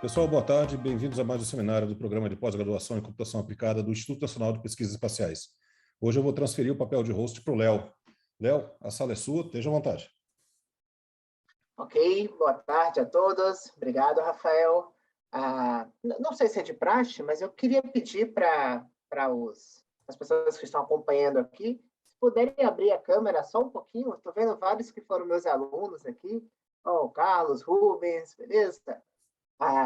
Pessoal, boa tarde. Bem-vindos a mais um seminário do Programa de Pós-Graduação em Computação Aplicada do Instituto Nacional de Pesquisas Espaciais. Hoje eu vou transferir o papel de host para o Léo. Léo, a sala é sua, esteja à vontade. Ok, boa tarde a todos. Obrigado, Rafael. Não sei se é de praxe, mas eu queria pedir para as pessoas que estão acompanhando aqui, se puderem abrir a câmera só um pouquinho. Estou vendo vários que foram meus alunos aqui. O Carlos, Rubens, beleza?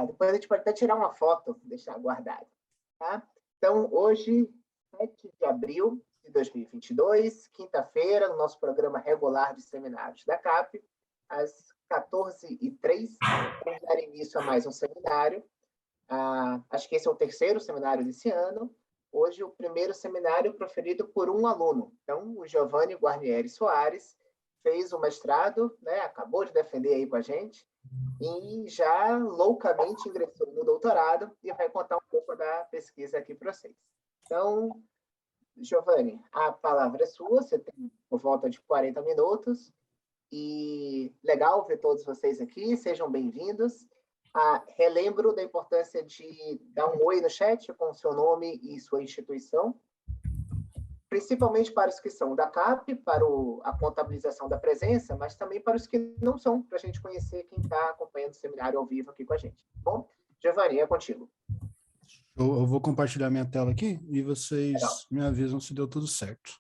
Depois a gente pode até tirar uma foto, deixar guardado. Tá? Então, hoje, 7 de abril de 2022, quinta-feira, no nosso programa regular de seminários da CAP, às 14h03, vamos dar início a mais um seminário. Acho que esse é o terceiro seminário desse ano. Hoje, o primeiro seminário proferido por um aluno. Então, o Giovanni Guarnieri Soares fez o mestrado, né, acabou de defender aí com a gente, e já loucamente ingressou no doutorado e vai contar um pouco da pesquisa aqui para vocês. Então, Giovanni, a palavra é sua, você tem por volta de 40 minutos, e legal ver todos vocês aqui, sejam bem-vindos. Relembro da importância de dar um oi no chat com o seu nome e sua instituição, principalmente para os que são da CAP, para a contabilização da presença, mas também para os que não são, para a gente conhecer quem está acompanhando o seminário ao vivo aqui com a gente. Bom, Giovanni, é contigo. Eu vou compartilhar minha tela aqui e vocês Legal. me avisam se deu tudo certo.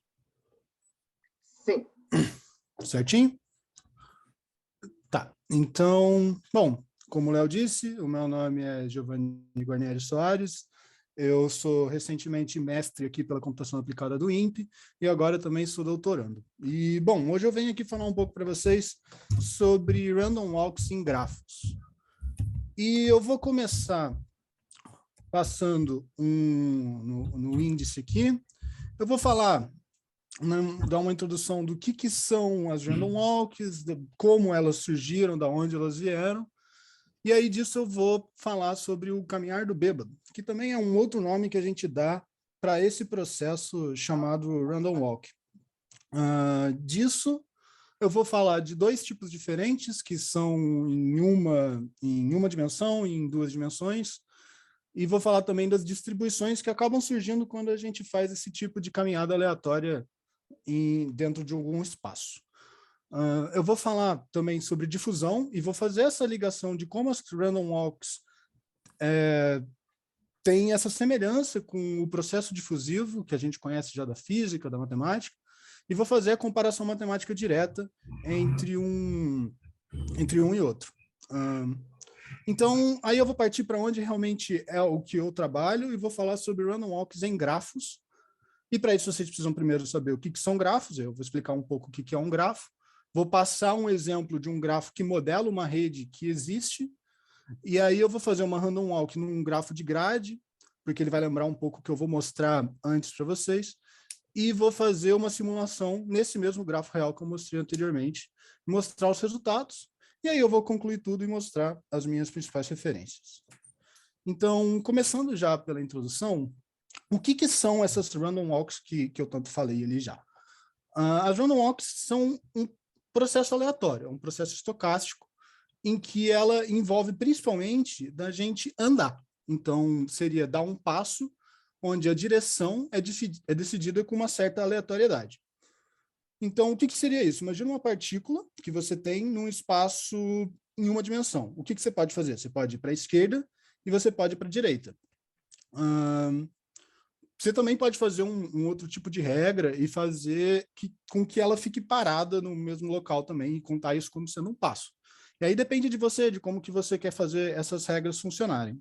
Sim. Certinho? Tá, então, bom, como o Léo disse, o meu nome é Giovanni Guarnieri Soares, eu sou recentemente mestre aqui pela computação aplicada do INPE e agora também sou doutorando. E, bom, hoje eu venho aqui falar um pouco para vocês sobre random walks em grafos. E eu vou começar passando no índice aqui. Eu vou falar, dar uma introdução do que são as random walks, como elas surgiram, de onde elas vieram. E aí disso eu vou falar sobre o caminhar do bêbado, que também é um outro nome que a gente dá para esse processo chamado random walk. Disso eu vou falar de dois tipos diferentes, que são em uma dimensão e em duas dimensões, e vou falar também das distribuições que acabam surgindo quando a gente faz esse tipo de caminhada aleatória dentro de algum espaço. Eu vou falar também sobre difusão e vou fazer essa ligação de como as random walks têm essa semelhança com o processo difusivo, que a gente conhece já da física, da matemática, e vou fazer a comparação matemática direta entre um e outro. Então, aí eu vou partir para onde realmente é o que eu trabalho e vou falar sobre random walks em grafos. E para isso vocês precisam primeiro saber o que são grafos, eu vou explicar um pouco o que é um grafo. Vou passar um exemplo de um grafo que modela uma rede que existe, e aí eu vou fazer uma random walk num grafo de grade, porque ele vai lembrar um pouco o que eu vou mostrar antes para vocês, e vou fazer uma simulação nesse mesmo grafo real que eu mostrei anteriormente, mostrar os resultados, e aí eu vou concluir tudo e mostrar as minhas principais referências. Então, começando já pela introdução, o que são essas random walks que eu tanto falei ali já? As random walks são um processo aleatório, um processo estocástico, em que ela envolve principalmente da gente andar. Então, seria dar um passo onde a direção é decidida com uma certa aleatoriedade. Então, o que seria isso? Imagina uma partícula que você tem num espaço em uma dimensão. O que você pode fazer? Você pode ir para a esquerda e você pode ir para a direita. Você também pode fazer um outro tipo de regra e fazer com que ela fique parada no mesmo local também e contar isso como sendo um passo. E aí depende de você, de como que você quer fazer essas regras funcionarem.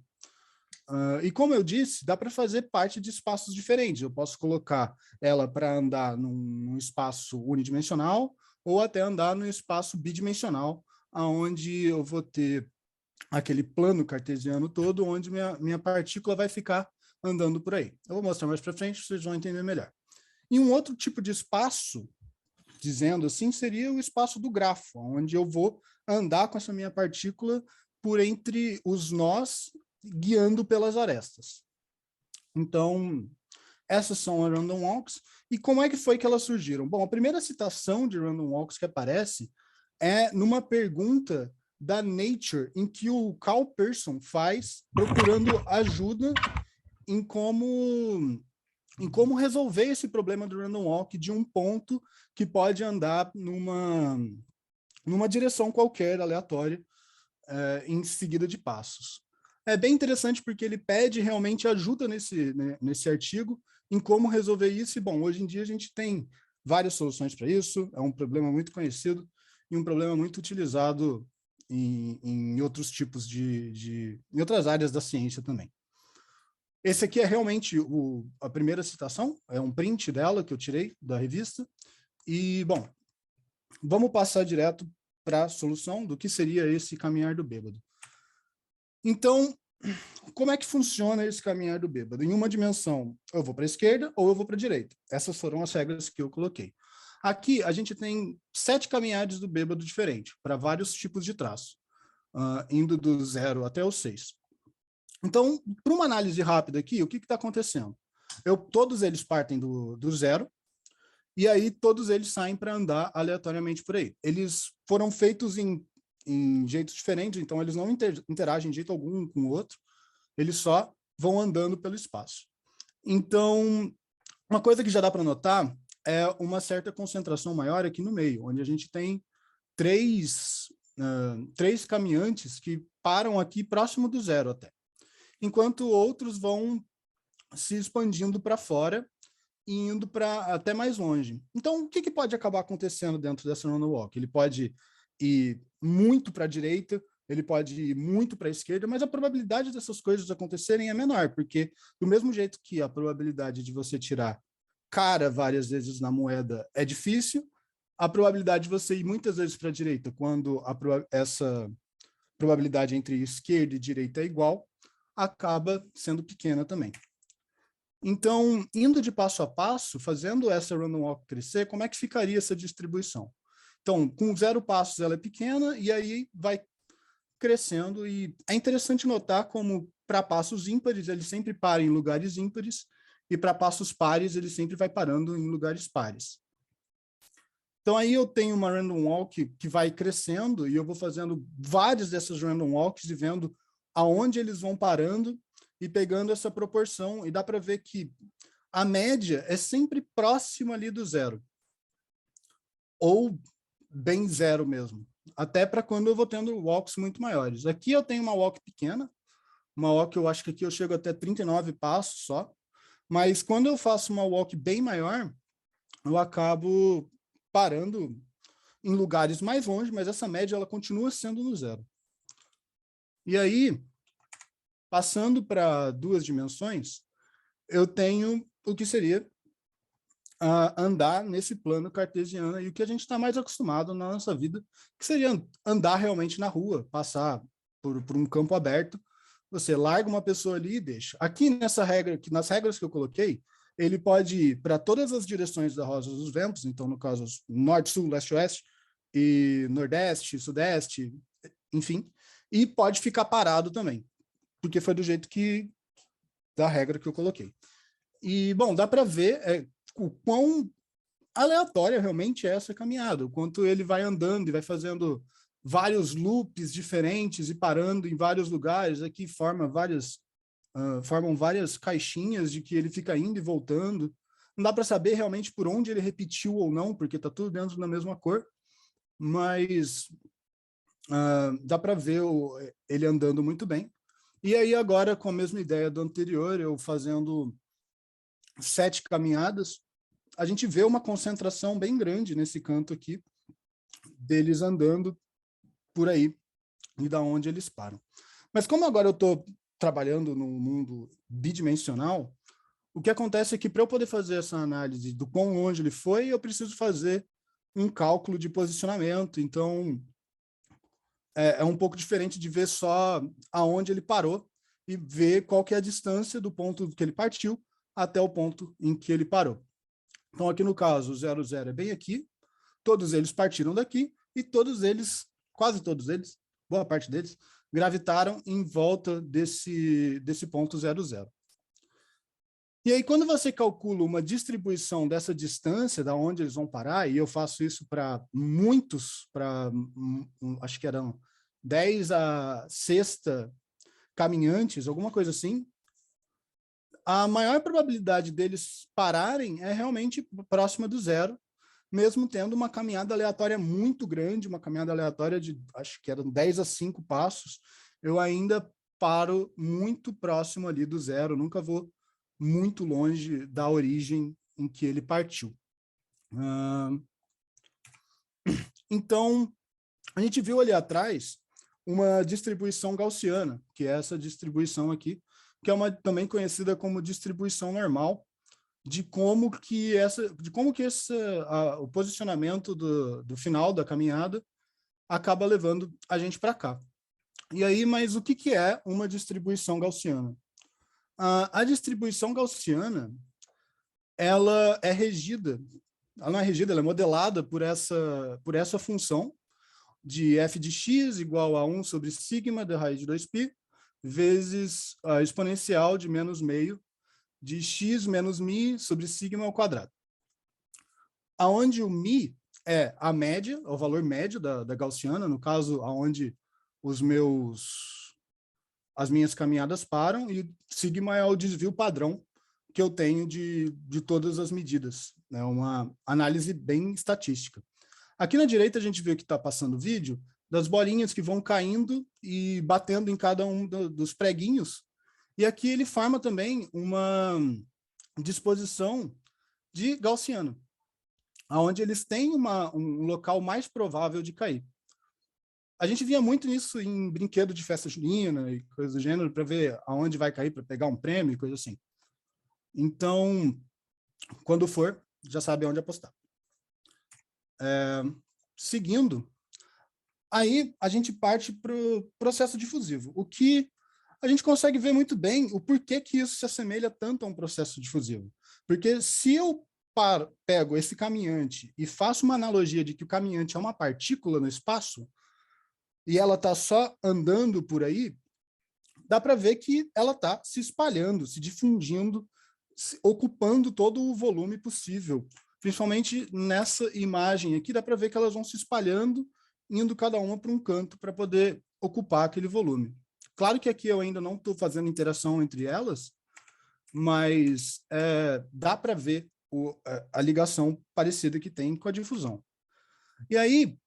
E como eu disse, dá para fazer parte de espaços diferentes. Eu posso colocar ela para andar num espaço unidimensional ou até andar num espaço bidimensional, onde eu vou ter aquele plano cartesiano todo, onde minha partícula vai ficar andando por aí. Eu vou mostrar mais para frente, vocês vão entender melhor. E um outro tipo de espaço, dizendo assim, seria o espaço do grafo, onde eu vou andar com essa minha partícula por entre os nós, guiando pelas arestas. Então, essas são as random walks. E como é que foi que elas surgiram? Bom, a primeira citação de random walks que aparece é numa pergunta da Nature, em que o Carl Pearson faz procurando ajuda em como resolver esse problema do random walk de um ponto que pode andar numa direção qualquer, aleatória, em seguida de passos. É bem interessante porque ele pede realmente ajuda nesse artigo em como resolver isso. E, bom, hoje em dia a gente tem várias soluções para isso, é um problema muito conhecido e um problema muito utilizado em outros tipos em outras áreas da ciência também. Esse aqui é realmente a primeira citação, é um print dela que eu tirei da revista. E, bom, vamos passar direto para a solução do que seria esse caminhar do bêbado. Então, como é que funciona esse caminhar do bêbado? Em uma dimensão, eu vou para a esquerda ou eu vou para a direita. Essas foram as regras que eu coloquei. Aqui, a gente tem 7 caminhares do bêbado diferentes, para vários tipos de traço, indo do 0 até o 6. Então, para uma análise rápida aqui, o que está acontecendo? Todos eles partem do 0, e aí todos eles saem para andar aleatoriamente por aí. Eles foram feitos em jeitos diferentes, então eles não interagem de jeito algum um com o outro, eles só vão andando pelo espaço. Então, uma coisa que já dá para notar é uma certa concentração maior aqui no meio, onde a gente tem três caminhantes que param aqui próximo do 0 até, enquanto outros vão se expandindo para fora e indo para até mais longe. Então, o que pode acabar acontecendo dentro dessa random walk? Ele pode ir muito para a direita, ele pode ir muito para a esquerda, mas a probabilidade dessas coisas acontecerem é menor, porque do mesmo jeito que a probabilidade de você tirar cara várias vezes na moeda é difícil, a probabilidade de você ir muitas vezes para a direita, quando essa probabilidade entre esquerda e direita é igual, acaba sendo pequena também. Então, indo de passo a passo, fazendo essa random walk crescer, como é que ficaria essa distribuição? Então, com 0 passos ela é pequena e aí vai crescendo, e é interessante notar como para passos ímpares ele sempre para em lugares ímpares e para passos pares ele sempre vai parando em lugares pares. Então aí eu tenho uma random walk que vai crescendo e eu vou fazendo várias dessas random walks e vendo aonde eles vão parando e pegando essa proporção, e dá para ver que a média é sempre próxima ali do 0. Ou bem 0 mesmo. Até para quando eu vou tendo walks muito maiores. Aqui eu tenho uma walk pequena, uma walk eu acho que aqui eu chego até 39 passos só, mas quando eu faço uma walk bem maior, eu acabo parando em lugares mais longe, mas essa média ela continua sendo no 0. E aí, passando para 2 dimensões, eu tenho o que seria andar nesse plano cartesiano, e o que a gente está mais acostumado na nossa vida, que seria andar realmente na rua, passar por um campo aberto, você larga uma pessoa ali e deixa. Aqui nessa regra, nas regras que eu coloquei, ele pode ir para todas as direções da Rosa dos Ventos, então no caso norte, sul, leste, oeste, e nordeste, sudeste, enfim, e pode ficar parado também, porque foi do jeito da regra que eu coloquei. E, bom, dá para ver o quão aleatória realmente é essa caminhada, o quanto ele vai andando e vai fazendo vários loops diferentes e parando em vários lugares. Aqui formam várias caixinhas de que ele fica indo e voltando. Não dá para saber realmente por onde ele repetiu ou não, porque está tudo dentro da mesma cor, mas dá para ver ele andando muito bem. E aí agora, com a mesma ideia do anterior, eu fazendo 7 caminhadas, a gente vê uma concentração bem grande nesse canto aqui, deles andando por aí e da onde eles param. Mas como agora eu estou trabalhando num mundo bidimensional, o que acontece é que para eu poder fazer essa análise do quão longe ele foi, eu preciso fazer um cálculo de posicionamento. Então, é um pouco diferente de ver só aonde ele parou e ver qual que é a distância do ponto que ele partiu até o ponto em que ele parou. Então, aqui no caso, o 0, 0 é bem aqui, todos eles partiram daqui e todos eles, quase todos eles, boa parte deles, gravitaram em volta desse ponto 0, 0. E aí, quando você calcula uma distribuição dessa distância, da onde eles vão parar, e eu faço isso para muitos, acho que eram 10 a sexta caminhantes, alguma coisa assim, a maior probabilidade deles pararem é realmente próxima do zero, mesmo tendo uma caminhada aleatória muito grande, uma caminhada aleatória de, acho que eram 10 a 5 passos, eu ainda paro muito próximo ali do zero, nunca vou muito longe da origem em que ele partiu. Então, a gente viu ali atrás uma distribuição gaussiana, que é essa distribuição aqui, que é também conhecida como distribuição normal, de como que o posicionamento do final da caminhada acaba levando a gente para cá. E aí, mas o que é uma distribuição gaussiana? A distribuição gaussiana, ela é regida, ela não é regida, ela é modelada por essa função de f de x igual a 1 sobre sigma da raiz de 2π vezes a exponencial de menos meio de x menos mi sobre sigma ao quadrado. Aonde o mi é a média, é o valor médio da gaussiana, no caso, aonde as minhas caminhadas param, e sigma é o desvio padrão que eu tenho de todas as medidas. É uma análise bem estatística. Aqui na direita a gente vê que está passando o vídeo das bolinhas que vão caindo e batendo em cada um dos preguinhos. E aqui ele forma também uma disposição de gaussiano, onde eles têm um local mais provável de cair. A gente via muito isso em brinquedo de festa junina e coisas do gênero, para ver aonde vai cair, para pegar um prêmio e coisa assim. Então, quando for, já sabe onde apostar. Seguindo, aí a gente parte para o processo difusivo, o que a gente consegue ver muito bem o porquê que isso se assemelha tanto a um processo difusivo. Porque se eu pego esse caminhante e faço uma analogia de que o caminhante é uma partícula no espaço, e ela está só andando por aí, dá para ver que ela está se espalhando, se difundindo, ocupando todo o volume possível. Principalmente nessa imagem aqui, dá para ver que elas vão se espalhando, indo cada uma para um canto para poder ocupar aquele volume. Claro que aqui eu ainda não estou fazendo interação entre elas, mas dá para ver a ligação parecida que tem com a difusão. E aí,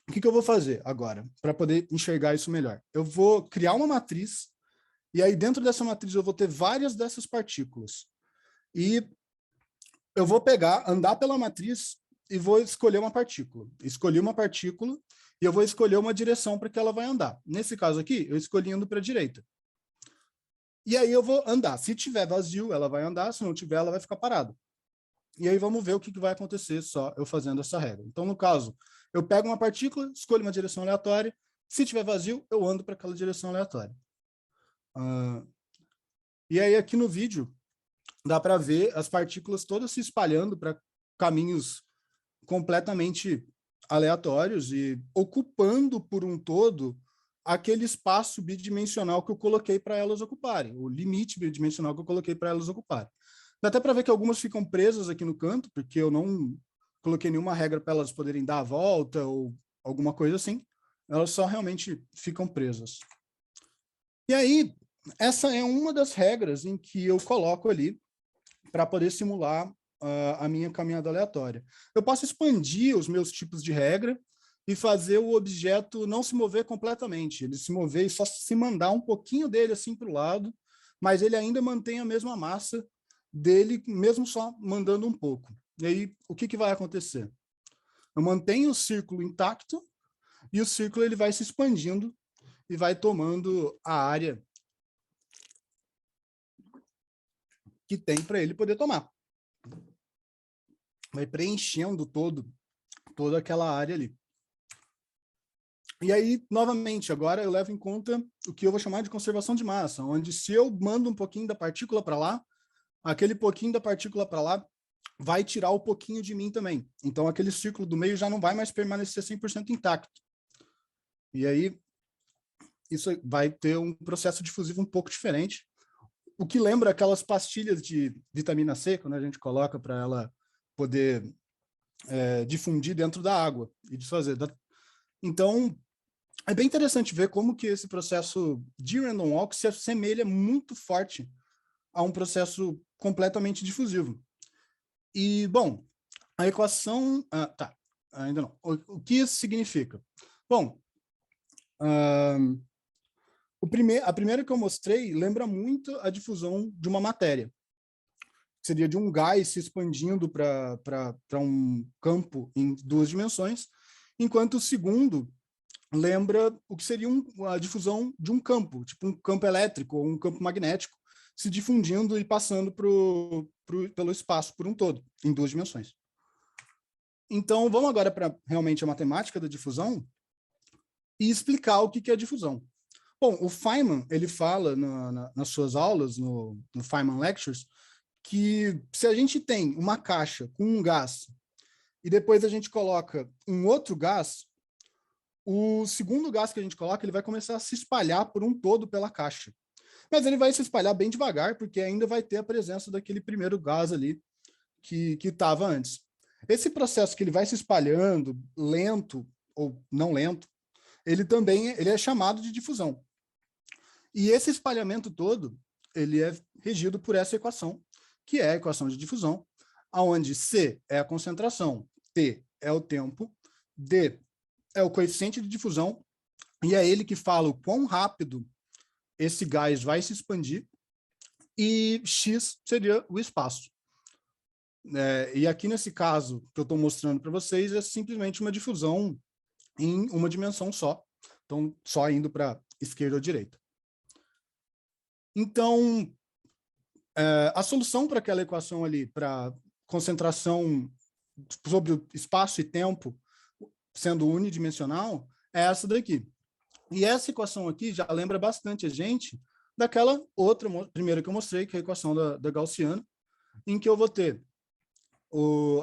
o que eu vou fazer agora para poder enxergar isso melhor? Eu vou criar uma matriz, e aí dentro dessa matriz eu vou ter várias dessas partículas. E eu vou andar pela matriz e vou escolher uma partícula. Escolhi uma partícula e eu vou escolher uma direção para que ela vai andar. Nesse caso aqui, eu escolhi indo para a direita. E aí eu vou andar. Se tiver vazio, ela vai andar. Se não tiver, ela vai ficar parada. E aí vamos ver o que vai acontecer só eu fazendo essa regra. Então, no caso, eu pego uma partícula, escolho uma direção aleatória. Se tiver vazio, eu ando para aquela direção aleatória. E aí aqui no vídeo, dá para ver as partículas todas se espalhando para caminhos completamente aleatórios e ocupando por um todo aquele espaço bidimensional que eu coloquei para elas ocuparem, o limite bidimensional que eu coloquei para elas ocuparem. Dá até para ver que algumas ficam presas aqui no canto, porque eu não coloquei nenhuma regra para elas poderem dar a volta ou alguma coisa assim. Elas só realmente ficam presas. E aí, essa é uma das regras em que eu coloco ali para poder simular a minha caminhada aleatória. Eu posso expandir os meus tipos de regra e fazer o objeto não se mover completamente, ele se mover e só se mandar um pouquinho dele assim para o lado, mas ele ainda mantém a mesma massa dele, mesmo só mandando um pouco. E aí, o que vai acontecer? Eu mantenho o círculo intacto e o círculo ele vai se expandindo e vai tomando a área que tem para ele poder tomar. Vai preenchendo toda aquela área ali. E aí, novamente, agora eu levo em conta o que eu vou chamar de conservação de massa, onde se eu mando um pouquinho da partícula para lá, aquele pouquinho da partícula para lá vai tirar o pouquinho de mim também. Então, aquele círculo do meio já não vai mais permanecer 100% intacto. E aí, isso vai ter um processo difusivo um pouco diferente, o que lembra aquelas pastilhas de vitamina C, quando a gente coloca para ela poder difundir dentro da água e desfazer. Então, é bem interessante ver como que esse processo de random walk se assemelha muito forte a um processo completamente difusivo. E, bom, a equação... ainda não. O que isso significa? Bom, a primeira que eu mostrei lembra muito a difusão de uma matéria. Seria de um gás se expandindo para um campo em 2 dimensões, enquanto o segundo lembra o que seria a difusão de um campo, tipo um campo elétrico ou um campo magnético, se difundindo e passando pelo espaço por um todo, em 2 dimensões. Então, vamos agora para realmente a matemática da difusão e explicar o que é difusão. Bom, o Feynman, ele fala nas suas aulas, no Feynman Lectures, que se a gente tem uma caixa com um gás e depois a gente coloca um outro gás, o segundo gás que a gente coloca, ele vai começar a se espalhar por um todo pela caixa. Mas ele vai se espalhar bem devagar, porque ainda vai ter a presença daquele primeiro gás ali que estava antes. Esse processo que ele vai se espalhando, lento ou não lento, ele é chamado de difusão. E esse espalhamento todo, ele é regido por essa equação, que é a equação de difusão, onde C é a concentração, T é o tempo, D é o coeficiente de difusão, e é ele que fala o quão rápido esse gás vai se expandir, e X seria o espaço. E aqui nesse caso que eu estou mostrando para vocês é simplesmente uma difusão em uma dimensão só, então só indo para esquerda ou direita. Então, a solução para aquela equação ali, para concentração sobre o espaço e tempo, sendo unidimensional, é essa daqui. E essa equação aqui já lembra bastante a gente daquela outra primeira que eu mostrei, que é a equação da Gaussiana, em que eu vou ter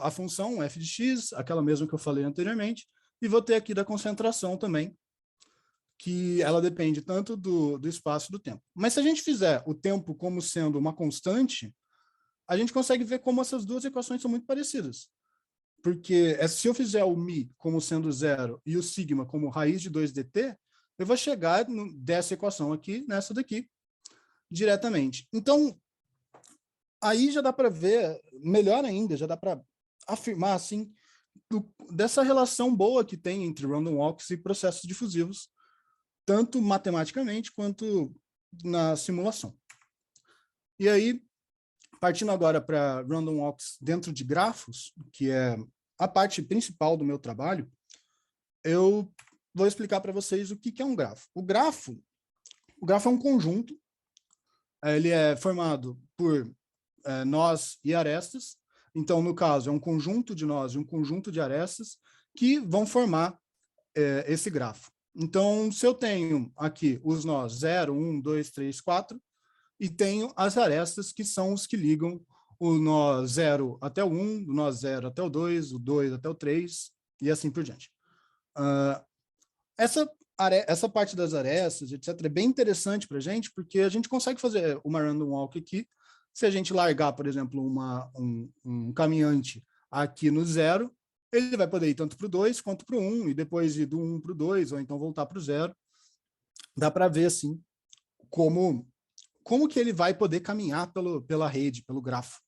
a função f de x, aquela mesma que eu falei anteriormente, e vou ter aqui da concentração também, que ela depende tanto do espaço e do tempo. Mas se a gente fizer o tempo como sendo uma constante, a gente consegue ver como essas duas equações são muito parecidas. Porque se eu fizer o μ como sendo 0 e o sigma como raiz de 2dt, eu vou chegar dessa equação aqui, nessa daqui, diretamente. Então, aí já dá para ver, melhor ainda, já dá para afirmar assim, dessa relação boa que tem entre random walks e processos difusivos, tanto matematicamente quanto na simulação. E aí, partindo agora para random walks dentro de grafos, que é a parte principal do meu trabalho, eu vou explicar para vocês o que é um grafo. O grafo é um conjunto, ele é formado por nós e arestas. Então, no caso, é um conjunto de nós e um conjunto de arestas que vão formar esse grafo. Então, se eu tenho aqui os nós 0, 1, 2, 3, 4, e tenho as arestas, que são os que ligam o nó 0 até o 1, o nó 0 até o 2 até o 3, e assim por diante. Essa parte das arestas, etc., é bem interessante para a gente, porque a gente consegue fazer uma random walk aqui. Se a gente largar, por exemplo, um caminhante aqui no 0, ele vai poder ir tanto para o 2 quanto para o 1, e depois ir do 1 para o 2, ou então voltar para o 0. Dá para ver, assim, como que ele vai poder caminhar pela rede, pelo grafo.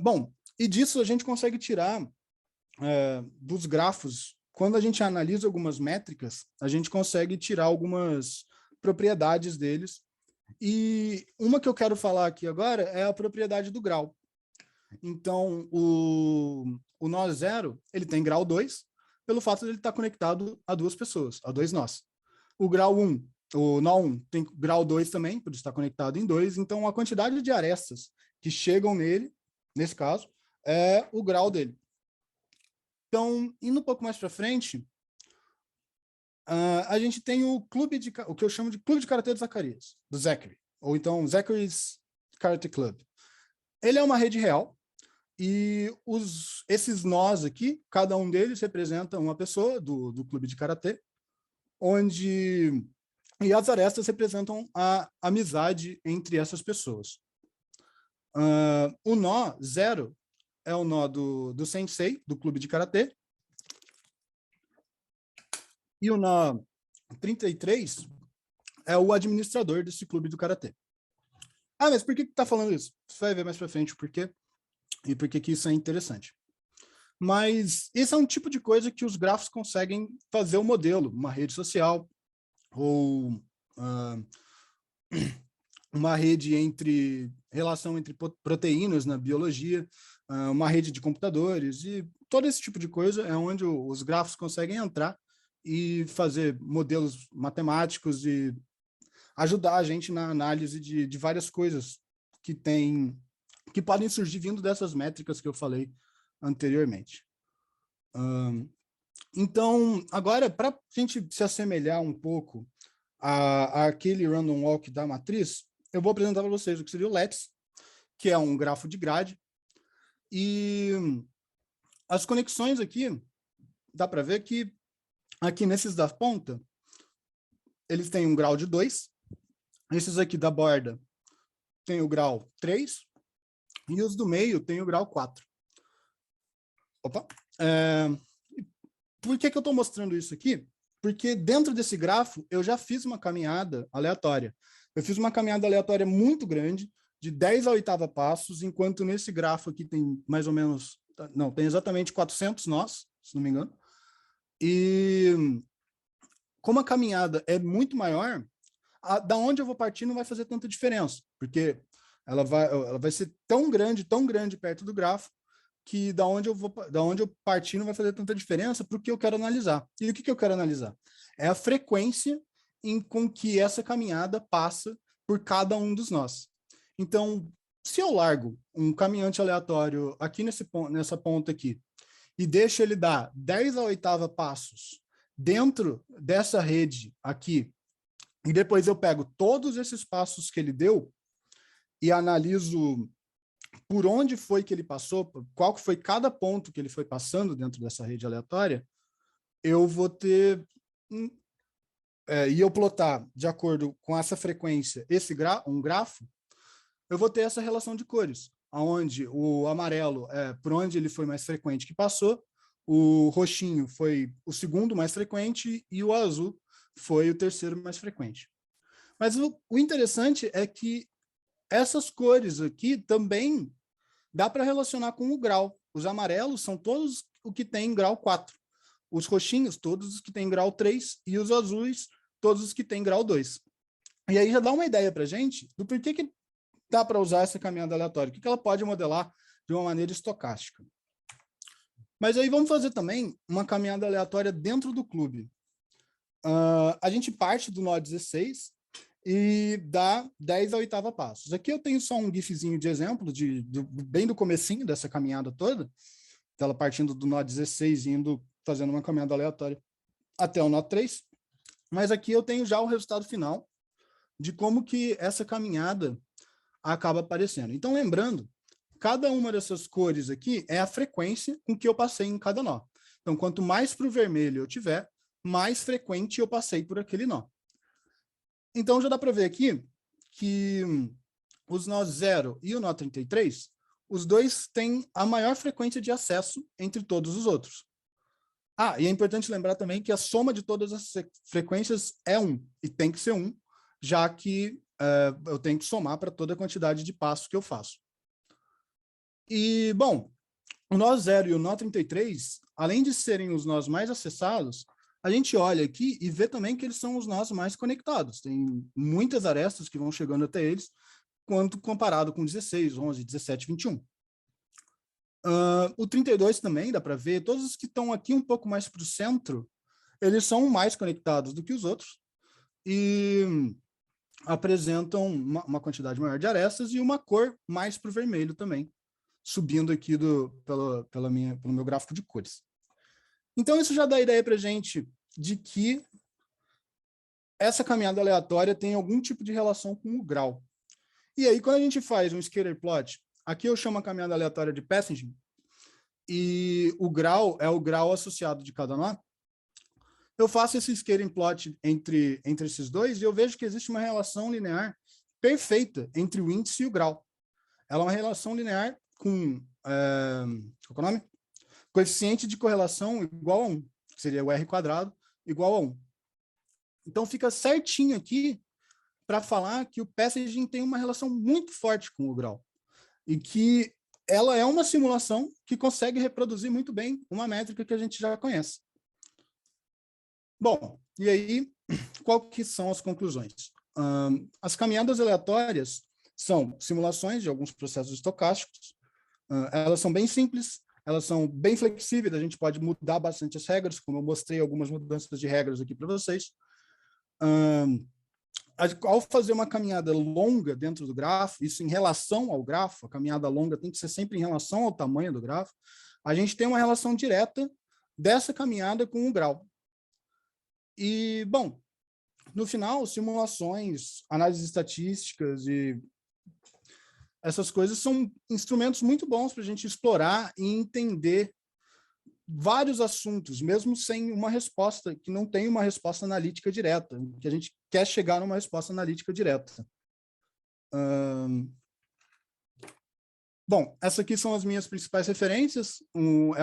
Bom, e disso a gente consegue tirar dos grafos, quando a gente analisa algumas métricas, a gente consegue tirar algumas propriedades deles, e uma que eu quero falar aqui agora é a propriedade do grau. Então, o nó 0, ele tem grau 2, pelo fato de ele estar conectado a 2 pessoas, a 2 nós. O grau 1, o nó 1 tem grau 2 também, por estar conectado em 2, então a quantidade de arestas que chegam nele, nesse caso, é o grau dele. Então, indo um pouco mais para frente, a gente tem o que eu chamo de Clube de Karatê do Zacarias, do Zachary, ou então Zachary's Karate Club. Ele é uma rede real, e esses nós aqui, cada um deles representa uma pessoa do clube de karatê, e as arestas representam a amizade entre essas pessoas. O nó 0 é o nó do sensei, do clube de karatê, e o nó 33 é o administrador desse clube do Karatê. Ah, mas por que tá falando isso? Você vai ver mais para frente o porquê e por que isso é interessante. Mas esse é um tipo de coisa que os grafos conseguem fazer o modelo, uma rede social ou uma rede relação entre proteínas na biologia, uma rede de computadores e todo esse tipo de coisa é onde os grafos conseguem entrar e fazer modelos matemáticos e ajudar a gente na análise de várias coisas que podem surgir vindo dessas métricas que eu falei anteriormente. Então, agora, para a gente se assemelhar um pouco àquele random walk da matriz, eu vou apresentar para vocês o que seria o LETS, que é um grafo de grade, e as conexões aqui, dá para ver que aqui nesses da ponta, eles têm um grau de 2, esses aqui da borda tem o grau 3, e os do meio tem o grau 4. Opa! Por que eu estou mostrando isso aqui? Porque dentro desse grafo eu já fiz uma caminhada aleatória. Eu fiz uma caminhada aleatória muito grande, de 10 a 8ª passos, enquanto nesse grafo aqui tem mais ou menos... Não, tem exatamente 400 nós, se não me engano. E como a caminhada é muito maior, da onde eu vou partir não vai fazer tanta diferença, porque ela vai ser tão grande perto do grafo, que da onde eu partir não vai fazer tanta diferença para o que eu quero analisar. E o que eu quero analisar? É a frequência com que essa caminhada passa por cada um dos nós. Então, se eu largo um caminhante aleatório aqui nessa ponta aqui e deixo ele dar 10 a 8ª passos dentro dessa rede aqui, e depois eu pego todos esses passos que ele deu e analiso por onde foi que ele passou, qual que foi cada ponto que ele foi passando dentro dessa rede aleatória, eu vou ter... e eu plotar de acordo com essa frequência um grafo, eu vou ter essa relação de cores, onde o amarelo é por onde ele foi mais frequente que passou, o roxinho foi o segundo mais frequente e o azul foi o terceiro mais frequente. Mas o interessante é que essas cores aqui também dá para relacionar com o grau. Os amarelos são todos o que tem grau 4. Os roxinhos, todos os que têm grau 3. E os azuis, todos os que têm grau 2. E aí já dá uma ideia para a gente do porquê que dá para usar essa caminhada aleatória. O que ela pode modelar de uma maneira estocástica. Mas aí vamos fazer também uma caminhada aleatória dentro do clube. A gente parte do nó 16 e dá 10 a 8ª passos. Aqui eu tenho só um gifzinho de exemplo, bem do comecinho dessa caminhada toda, ela partindo do nó 16 e fazendo uma caminhada aleatória até o nó 3, mas aqui eu tenho já o resultado final de como que essa caminhada acaba aparecendo. Então, lembrando, cada uma dessas cores aqui é a frequência com que eu passei em cada nó. Então, quanto mais para o vermelho eu tiver, mais frequente eu passei por aquele nó. Então, já dá para ver aqui que os nós 0 e o nó 33, os dois têm a maior frequência de acesso entre todos os outros. E é importante lembrar também que a soma de todas as frequências é 1, e tem que ser 1, já que eu tenho que somar para toda a quantidade de passos que eu faço. E, bom, o nó 0 e o nó 33, além de serem os nós mais acessados, a gente olha aqui e vê também que eles são os nós mais conectados. Tem muitas arestas que vão chegando até eles, quanto comparado com 16, 11, 17, 21. O 32 também, dá para ver, todos os que estão aqui um pouco mais para o centro, eles são mais conectados do que os outros e apresentam uma quantidade maior de arestas e uma cor mais para o vermelho também, subindo aqui pelo meu gráfico de cores. Então, isso já dá ideia para a gente de que essa caminhada aleatória tem algum tipo de relação com o grau. E aí, quando a gente faz um scatter plot, aqui eu chamo a caminhada aleatória de passaging, e o grau é o grau associado de cada nó, eu faço esse scatter plot entre esses dois e eu vejo que existe uma relação linear perfeita entre o índice e o grau. Ela é uma relação linear com... qual é o nome? Coeficiente de correlação igual a 1, que seria o R², igual a 1. Então, fica certinho aqui para falar que o passaging tem uma relação muito forte com o grau e que ela é uma simulação que consegue reproduzir muito bem uma métrica que a gente já conhece. Bom, e aí, qual que são as conclusões? As caminhadas aleatórias são simulações de alguns processos estocásticos. Elas são bem simples, elas são bem flexíveis, a gente pode mudar bastante as regras, como eu mostrei algumas mudanças de regras aqui para vocês. Ao fazer uma caminhada longa dentro do grafo, isso em relação ao grafo, a caminhada longa tem que ser sempre em relação ao tamanho do grafo, a gente tem uma relação direta dessa caminhada com o grau. E, bom, no final, simulações, análises estatísticas e essas coisas são instrumentos muito bons para a gente explorar e entender vários assuntos, mesmo sem uma resposta, que não tem uma resposta analítica direta, que a gente quer chegar numa resposta analítica direta. Bom, essas aqui são as minhas principais referências. O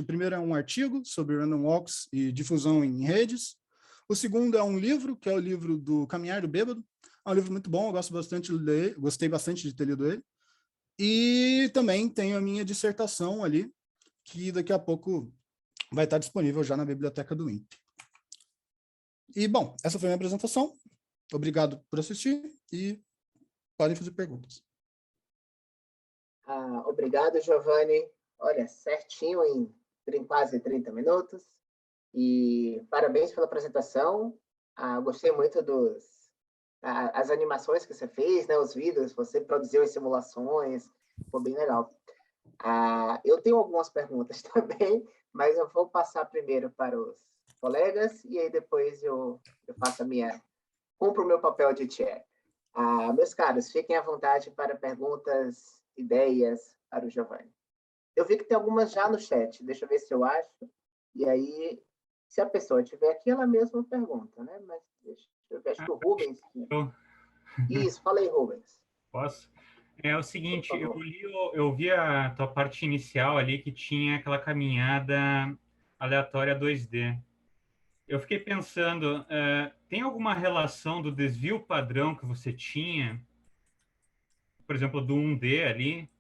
primeiro é um artigo sobre random walks e difusão em redes. O segundo é um livro, que é o livro do Caminhar do Bêbado. É um livro muito bom, eu gosto bastante de ler, gostei bastante de ter lido ele. E também tenho a minha dissertação ali, que daqui a pouco vai estar disponível já na biblioteca do INPE. E, bom, essa foi a minha apresentação. Obrigado por assistir e podem fazer perguntas. Obrigado, Giovanni. Olha, certinho em quase 30 minutos. E parabéns pela apresentação. Gostei muito as animações que você fez, né, os vídeos, você produziu as simulações, ficou bem legal. Eu tenho algumas perguntas também, mas eu vou passar primeiro para os colegas e aí depois eu faço cumpro o meu papel de chair. Meus caros, fiquem à vontade para perguntas, ideias para o Giovanni. Eu vi que tem algumas já no chat, deixa eu ver se eu acho, e aí, se a pessoa estiver aqui, ela mesma pergunta, né? Mas deixa eu ver, acho que o Rubens... Isso, fala aí, Rubens. Posso? É o seguinte, eu vi a tua parte inicial ali que tinha aquela caminhada aleatória 2D. Eu fiquei pensando, tem alguma relação do desvio padrão que você tinha, por exemplo, do 1D ali,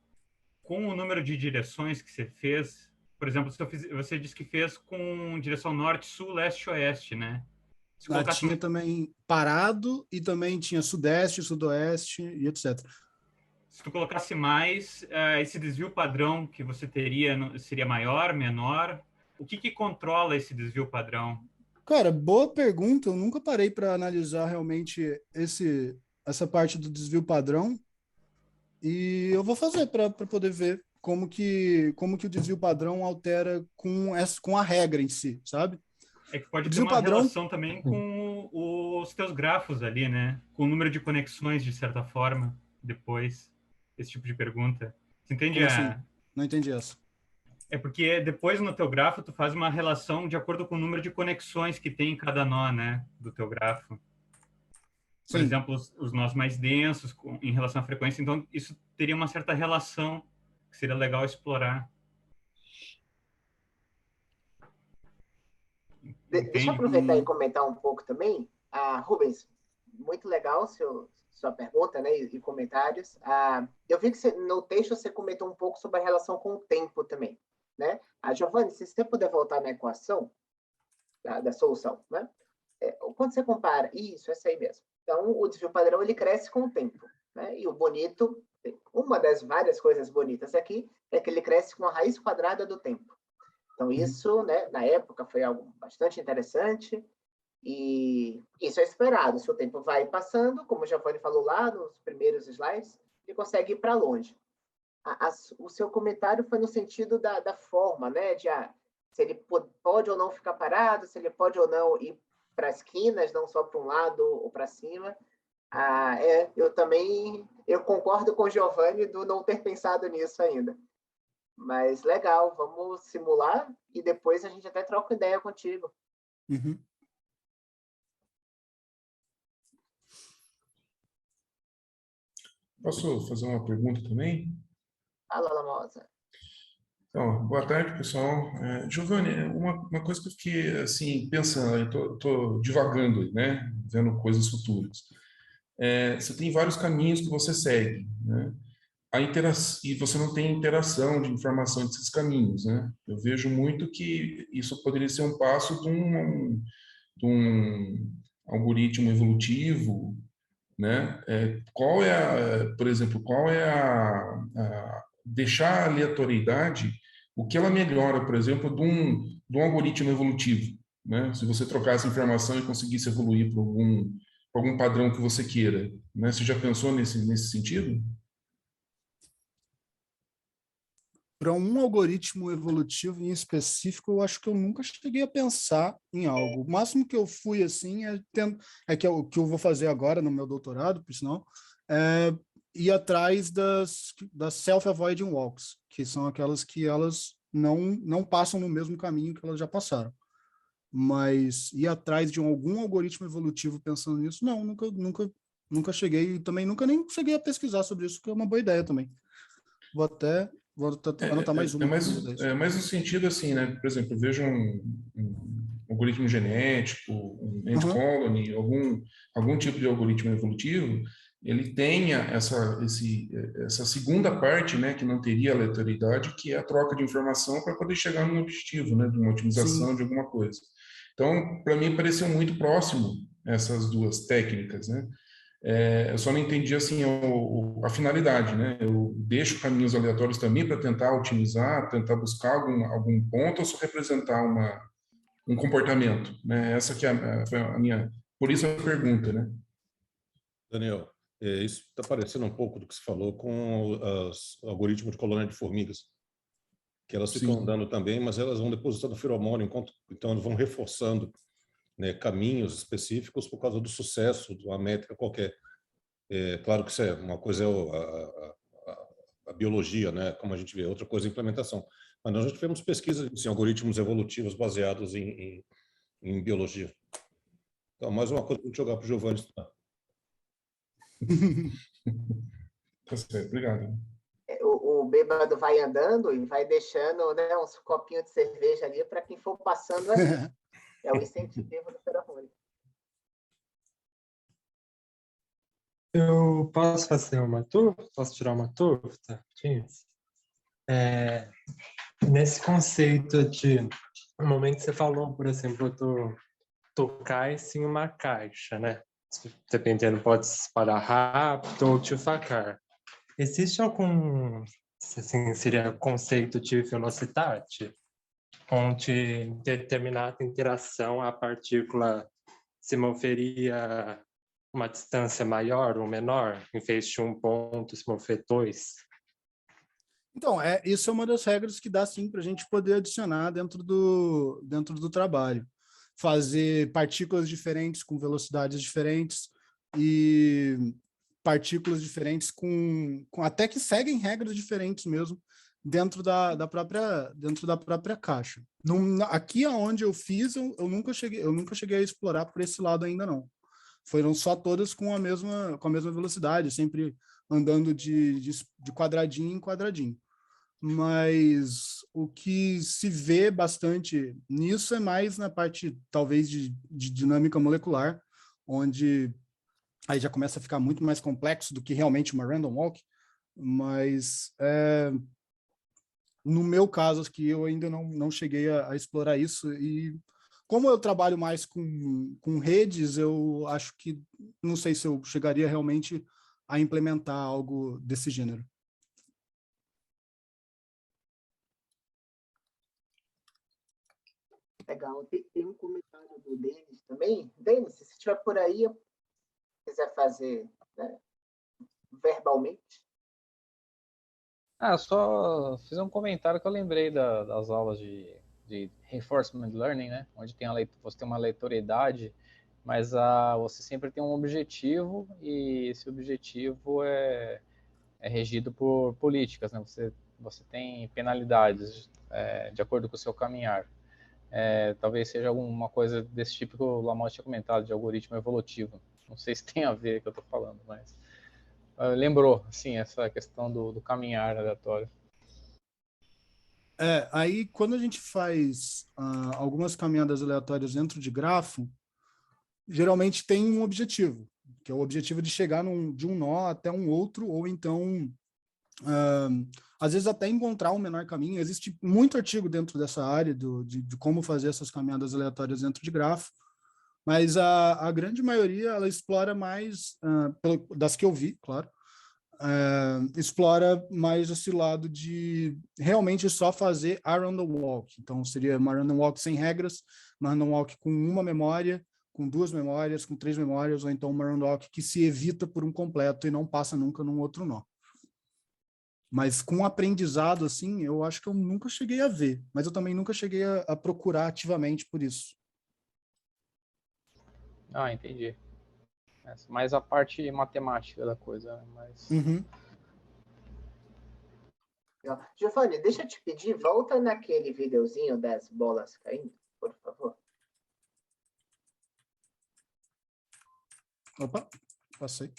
com o número de direções que você fez? Por exemplo, você disse que fez com direção norte, sul, leste, oeste, né? Tinha também parado e também tinha sudeste, sudoeste e etc. Se tu colocasse mais, esse desvio padrão que você teria seria maior, menor? O que controla esse desvio padrão? Cara, boa pergunta. Eu nunca parei para analisar realmente essa parte do desvio padrão. E eu vou fazer para poder ver como que o desvio padrão altera com a regra em si, sabe? É que pode ter uma relação também com os teus grafos ali, né? Com o número de conexões, de certa forma, depois. Esse tipo de pergunta. Você entende? Como assim? Não entendi essa. É porque depois no teu grafo tu faz uma relação de acordo com o número de conexões que tem em cada nó, né? Do teu grafo. Por Sim. exemplo, os nós mais densos em relação à frequência. Então, isso teria uma certa relação que seria legal explorar. Deixa eu aproveitar e comentar um pouco também. Rubens, muito legal sua pergunta, né, e comentários. Eu vi que no texto você comentou um pouco sobre a relação com o tempo também, né? Giovanni, se você puder voltar na equação da solução, né? Quando você compara, essa aí mesmo. Então, o desvio padrão, ele cresce com o tempo, né? E o bonito, uma das várias coisas bonitas aqui, é que ele cresce com a raiz quadrada do tempo. Então, isso, né, na época, foi algo bastante interessante e isso é esperado. Se o tempo vai passando, como o Giovanni falou lá nos primeiros slides, ele consegue ir para longe. O seu comentário foi no sentido da forma, né, se ele pode ou não ficar parado, se ele pode ou não ir para as esquinas, não só para um lado ou para cima. Eu concordo com o Giovanni do não ter pensado nisso ainda. Mas legal, vamos simular e depois a gente até troca ideia contigo. Uhum. Posso fazer uma pergunta também? Fala, Lamosa. Então, boa tarde, pessoal. Giovanni, uma coisa que eu fiquei assim pensando, eu tô divagando, né, vendo coisas futuras. Você tem vários caminhos que você segue, né? E você não tem interação de informação entre esses caminhos, né? Eu vejo muito que isso poderia ser um passo de um algoritmo evolutivo, né? Por exemplo, qual é deixar a aleatoriedade, o que ela melhora, por exemplo, de um algoritmo evolutivo, né? Se você trocar essa informação e conseguisse evoluir para algum padrão que você queira, né? Você já pensou nesse sentido? Para um algoritmo evolutivo em específico, eu acho que eu nunca cheguei a pensar em algo. O máximo que eu fui assim que o que eu vou fazer agora no meu doutorado, por sinal, é ir atrás das self-avoiding walks, que são aquelas que elas não passam no mesmo caminho que elas já passaram. Mas ir atrás de algum algoritmo evolutivo pensando nisso, não, nunca cheguei, e também nunca nem cheguei a pesquisar sobre isso, que é uma boa ideia também. Vou anotar mais uma aqui. Mais no sentido assim, né? Por exemplo, eu vejo um algoritmo genético, um ant colony, algum tipo de algoritmo evolutivo, ele tenha essa segunda parte, né, que não teria aleatoriedade, que é a troca de informação para poder chegar num objetivo, né, de uma otimização Sim. de alguma coisa. Então, para mim, pareceu muito próximo essas duas técnicas, né? Eu só não entendi assim a finalidade, né? Eu deixo caminhos aleatórios também para tentar otimizar, tentar buscar algum ponto ou só representar um comportamento, né? Essa que foi a minha, por isso a pergunta, né? Daniel, isso está parecendo um pouco do que se falou com os algoritmos de colônia de formigas, que elas ficam andando também, mas elas vão depositando feromônio, então elas vão reforçando, né, caminhos específicos por causa do sucesso de uma métrica qualquer. Claro que isso é uma coisa a biologia, né, como a gente vê, outra coisa é a implementação. Mas nós já tivemos pesquisas em algoritmos evolutivos baseados em biologia. Então, mais uma coisa para eu jogar para o Giovanni estudar. Tá certo, obrigado. O bêbado vai andando e vai deixando, né, uns copinhos de cerveja ali para quem for passando ali. É o incentivo do feromônio. Eu posso fazer uma dúvida? Posso tirar uma dúvida? Nesse conceito no momento que você falou, por exemplo, do tocar em uma caixa, né? Dependendo, pode se espalhar rápido ou devagar. Existe algum, assim, seria conceito de velocidade, onde em determinada interação a partícula se moveria uma distância maior ou menor, em vez de um ponto se mover dois? Então, isso é uma das regras que dá, sim, para a gente poder adicionar dentro do trabalho. Fazer partículas diferentes com velocidades diferentes e partículas diferentes até que seguem regras diferentes mesmo dentro da própria caixa. Aqui onde eu fiz, eu nunca cheguei a explorar por esse lado ainda não. Foram só todas com a mesma velocidade, sempre andando de quadradinho em quadradinho. Mas o que se vê bastante nisso é mais na parte, talvez, de dinâmica molecular, onde aí já começa a ficar muito mais complexo do que realmente uma random walk, mas no meu caso aqui eu ainda não cheguei a explorar isso, e como eu trabalho mais com redes, eu acho que não sei se eu chegaria realmente a implementar algo desse gênero. Legal. Tem um comentário do Denis também. Denis, se estiver por aí, quiser fazer, né, verbalmente. Eu só fiz um comentário que eu lembrei das aulas de Reinforcement Learning, né? Onde você tem uma aleatoriedade, mas você sempre tem um objetivo, e esse objetivo é regido por políticas, né? Você tem penalidades de acordo com o seu caminhar. Talvez seja alguma coisa desse tipo que o Lamotte tinha comentado, de algoritmo evolutivo. Não sei se tem a ver com o que eu estou falando, mas lembrou, assim, essa questão do caminhar aleatório. Aí quando a gente faz algumas caminhadas aleatórias dentro de grafo, geralmente tem um objetivo, que é o objetivo de chegar de um nó até um outro, ou então, às vezes, até encontrar um menor caminho. Existe muito artigo dentro dessa área de como fazer essas caminhadas aleatórias dentro de grafo, mas a grande maioria, ela explora mais, das que eu vi, claro, explora mais esse lado de realmente só fazer a random walk. Então, seria uma random walk sem regras, uma random walk com uma memória, com 2 memórias, com 3 memórias, ou então uma random walk que se evita por um completo e não passa nunca num outro nó. Mas com aprendizado, assim, eu acho que eu nunca cheguei a ver, mas eu também nunca cheguei a procurar ativamente por isso. Ah, entendi. Mais a parte matemática da coisa, né? Mas... Uhum. Giovanni, deixa eu te pedir, volta naquele videozinho das bolas caindo, por favor. Opa, passei.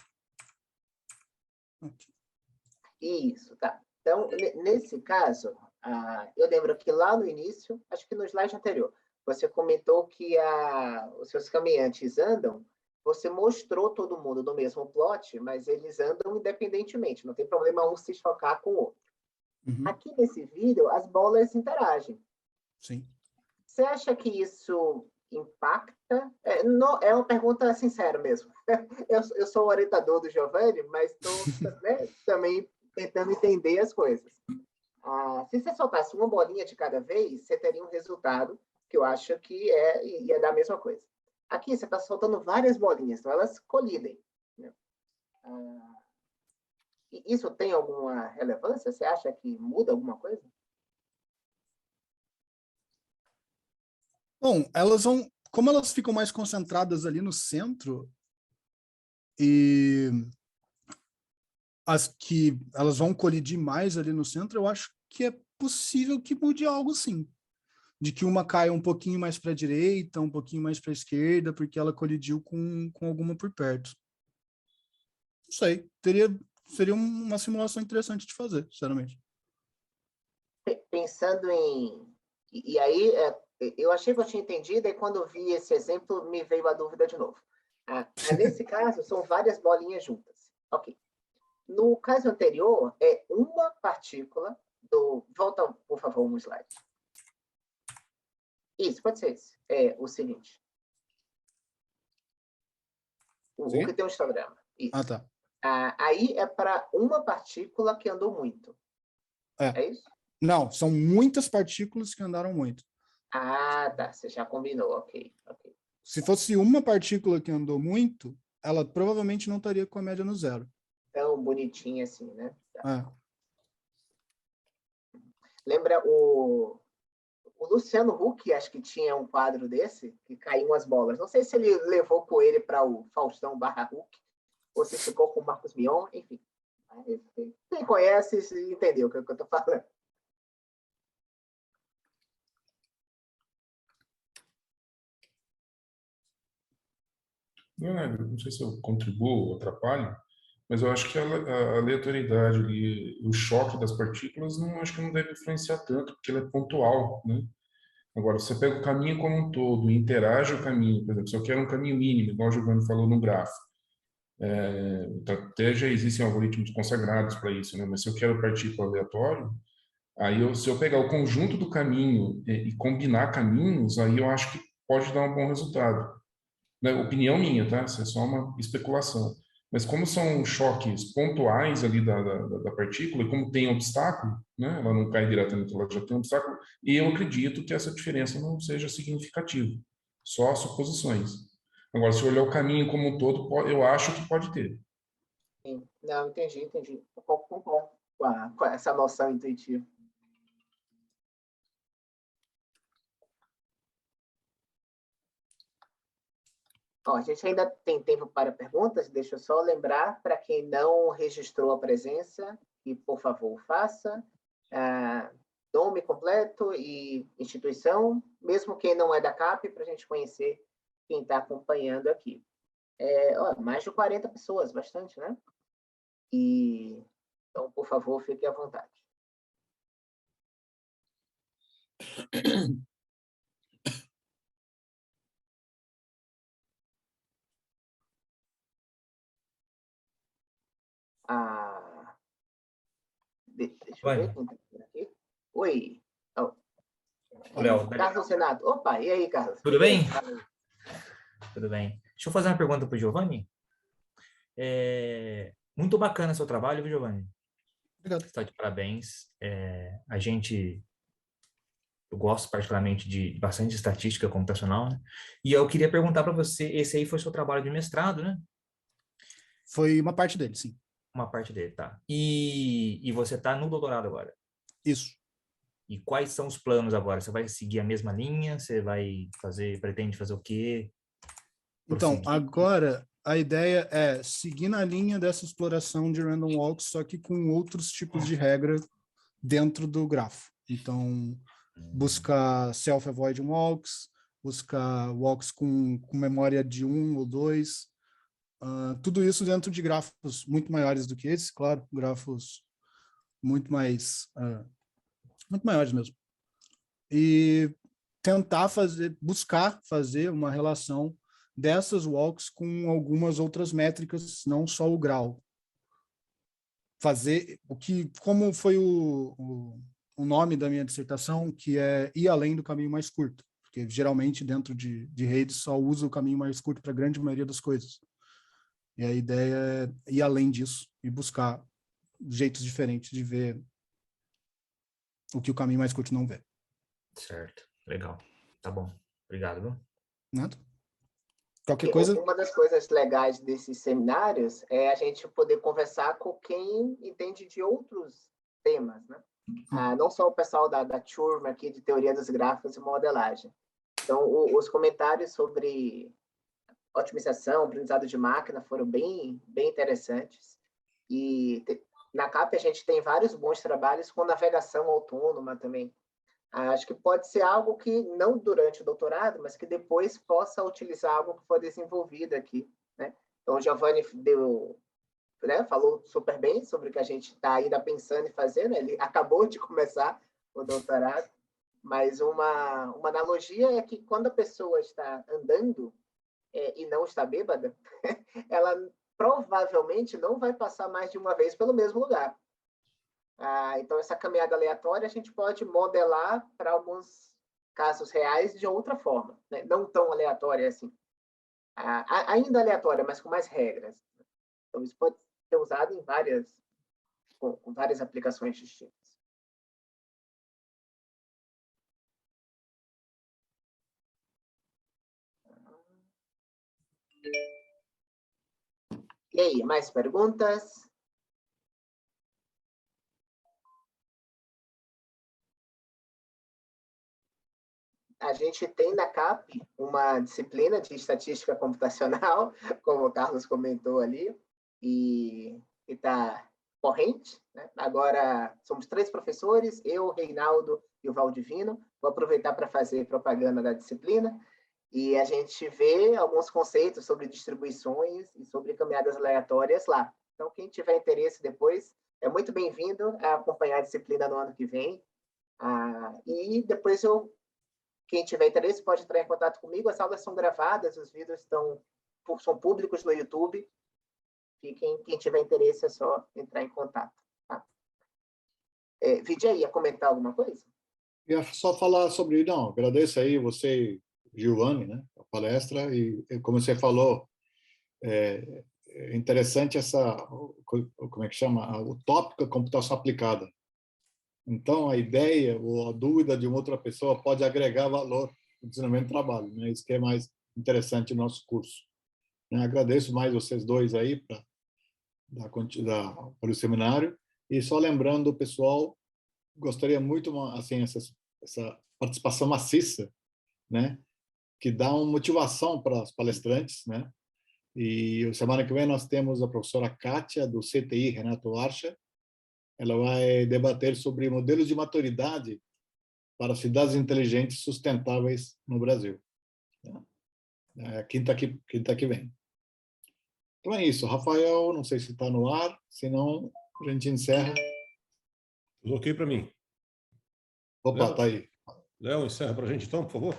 Aqui. Isso, tá. Então, nesse caso, eu lembro que lá no início, acho que no slide anterior, você comentou que os seus caminhantes andam, você mostrou todo mundo no mesmo plot, mas eles andam independentemente, não tem problema um se chocar com o outro. Uhum. Aqui nesse vídeo, as bolas interagem. Sim. Você acha que isso impacta? Não, é uma pergunta sincera mesmo. Eu sou o orientador do Giovanni, mas estou também tentando entender as coisas. Se você soltasse uma bolinha de cada vez, você teria um resultado que eu acho que ia dar a mesma coisa. Aqui você está soltando várias bolinhas, então elas colidem. Né? Isso tem alguma relevância? Você acha que muda alguma coisa? Bom, como elas ficam mais concentradas ali no centro, e as que elas vão colidir mais ali no centro, eu acho que é possível que mude algo, sim. De que uma caia um pouquinho mais para a direita, um pouquinho mais para a esquerda, porque ela colidiu com alguma por perto. Não sei, seria uma simulação interessante de fazer, sinceramente. Pensando em... E aí, eu achei que eu tinha entendido, e quando vi esse exemplo, me veio a dúvida de novo. Nesse caso, são várias bolinhas juntas. Ok. No caso anterior, é uma partícula do... Volta, por favor, um slide. Isso, pode ser esse. É o seguinte. O que tem um histograma. Isso. Tá. Aí é para uma partícula que andou muito. É isso? Não, são muitas partículas que andaram muito. Tá. Você já combinou. Ok. Se fosse uma partícula que andou muito, ela provavelmente não estaria com a média no 0. Tão bonitinha assim, né? Tá. Lembra o Luciano Huck, acho que tinha um quadro desse, que caíam as bolas. Não sei se ele levou com ele para o Faustão /Huck, ou se ficou com o Marcos Mion, enfim. Quem conhece entendeu o que eu estou falando. Não sei se eu contribuo ou atrapalho, mas eu acho que a aleatoriedade ali, o choque das partículas, acho que não deve influenciar tanto, porque ele é pontual, né? Agora, você pega o caminho como um todo e interage o caminho, por exemplo, se eu quero um caminho mínimo, igual o Giovanni falou no grafo, até já existem algoritmos consagrados para isso, né? Mas se eu quero partir para o aleatório, aí se eu pegar o conjunto do caminho e combinar caminhos, aí eu acho que pode dar um bom resultado. Opinião minha, tá? Isso é só uma especulação. Mas como são choques pontuais ali da partícula, e como tem obstáculo, né? Ela não cai diretamente, ela já tem obstáculo, e eu acredito que essa diferença não seja significativa. Só suposições. Agora, se eu olhar o caminho como um todo, eu acho que pode ter. Sim. Não, entendi. Concordo com essa noção intuitiva. A gente ainda tem tempo para perguntas. Deixa eu só lembrar para quem não registrou a presença, que, por favor, faça. Nome completo e instituição, mesmo quem não é da CAP, para a gente conhecer quem está acompanhando aqui. Mais de 40 pessoas, bastante, né? Então, por favor, fique à vontade. Deixa eu ver quem tá aqui. Oi. Léo, Carlos Renato. Opa, e aí, Carlos? tudo bem? Tudo bem. Deixa eu fazer uma pergunta para o Giovanni. Muito bacana seu trabalho, viu, Giovanni? Obrigado. Está de parabéns. Eu gosto particularmente de bastante estatística computacional, né? E eu queria perguntar para você, esse aí foi seu trabalho de mestrado, né? Foi uma parte dele, sim. Uma parte dele, tá. E você está no doutorado agora? Isso. E quais são os planos agora? Você vai seguir a mesma linha? Você pretende fazer o quê? Então, Prosseguir? agora a ideia é seguir na linha dessa exploração de random walks, só que com outros tipos de regra dentro do grafo. Então, buscar self-avoiding walks, buscar walks com memória de 1 ou 2, tudo isso dentro de grafos muito maiores do que esse, claro, grafos muito maiores mesmo. E tentar buscar fazer uma relação dessas walks com algumas outras métricas, não só o grau. Fazer como foi o nome da minha dissertação, que é ir além do caminho mais curto, porque geralmente dentro de redes só usa o caminho mais curto para a grande maioria das coisas. E a ideia é ir além disso e buscar jeitos diferentes de ver o que o caminho mais curto não vê. Certo, legal. Tá bom. Obrigado, viu? Nada? Qualquer coisa... Uma das coisas legais desses seminários é a gente poder conversar com quem entende de outros temas, né? Não só o pessoal da turma aqui de teoria dos grafos e modelagem. Então, os comentários sobre otimização, aprendizado de máquina foram bem interessantes. E na CAP a gente tem vários bons trabalhos com navegação autônoma também. Acho que pode ser algo que, não durante o doutorado, mas que depois possa utilizar algo que foi desenvolvido aqui, né? Então, o Giovanni falou super bem sobre o que a gente está ainda pensando em fazer, né? Ele acabou de começar o doutorado, mas uma analogia é que quando a pessoa está andando e não está bêbada, ela provavelmente não vai passar mais de uma vez pelo mesmo lugar. Então, essa caminhada aleatória a gente pode modelar para alguns casos reais de outra forma, né? Não tão aleatória assim. Ainda aleatória, mas com mais regras. Então, isso pode ser usado em com várias aplicações distintas. E aí, mais perguntas? A gente tem na CAP uma disciplina de estatística computacional, como o Carlos comentou ali, e está corrente, né? Agora somos 3 professores, eu, o Reinaldo e o Valdivino. Vou aproveitar para fazer propaganda da disciplina. E a gente vê alguns conceitos sobre distribuições e sobre caminhadas aleatórias lá. Então, quem tiver interesse depois, é muito bem-vindo a acompanhar a disciplina no ano que vem. E depois, quem tiver interesse pode entrar em contato comigo. As aulas são gravadas, os vídeos são públicos no YouTube. Quem tiver interesse é só entrar em contato. Tá? Vijay, ia comentar alguma coisa? Eu ia só falar sobre... Não, agradeço aí você... Giovanni, né, a palestra, e como você falou, é interessante como é que chama? O tópico computação aplicada. Então, a ideia ou a dúvida de uma outra pessoa pode agregar valor no desenvolvimento do trabalho, né? Isso que é mais interessante no nosso curso. Agradeço mais vocês dois aí pelo seminário, e só lembrando o pessoal, gostaria muito, assim, essa participação maciça, né? Que dá uma motivação para os palestrantes, né? E semana que vem nós temos a professora Kátia, do CTI, Renato Archa. Ela vai debater sobre modelos de maturidade para cidades inteligentes sustentáveis no Brasil. Quinta que vem. Então é isso. Rafael, não sei se está no ar, senão a gente encerra. Tudo ok para mim. Opa, está aí. Léo, encerra para a gente então, por favor.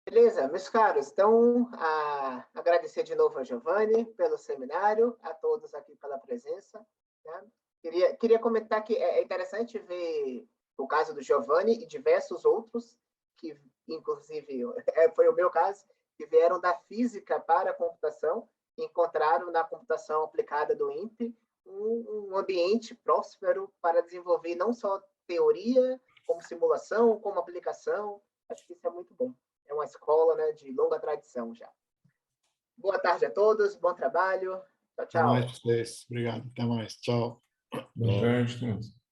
Beleza, meus caros. Então, agradecer de novo a Giovanni pelo seminário, a todos aqui pela presença. Né? Queria comentar que é interessante ver o caso do Giovanni e diversos outros, que inclusive foi o meu caso, que vieram da física para a computação, e encontraram na computação aplicada do INPE um ambiente próspero para desenvolver não só teoria, como simulação, como aplicação. Acho que isso é muito bom. É uma escola, né, de longa tradição já. Boa tarde a todos, bom trabalho. Tchau, tchau. Até mais, vocês. Obrigado. Até mais. Tchau. Boa tarde, todos.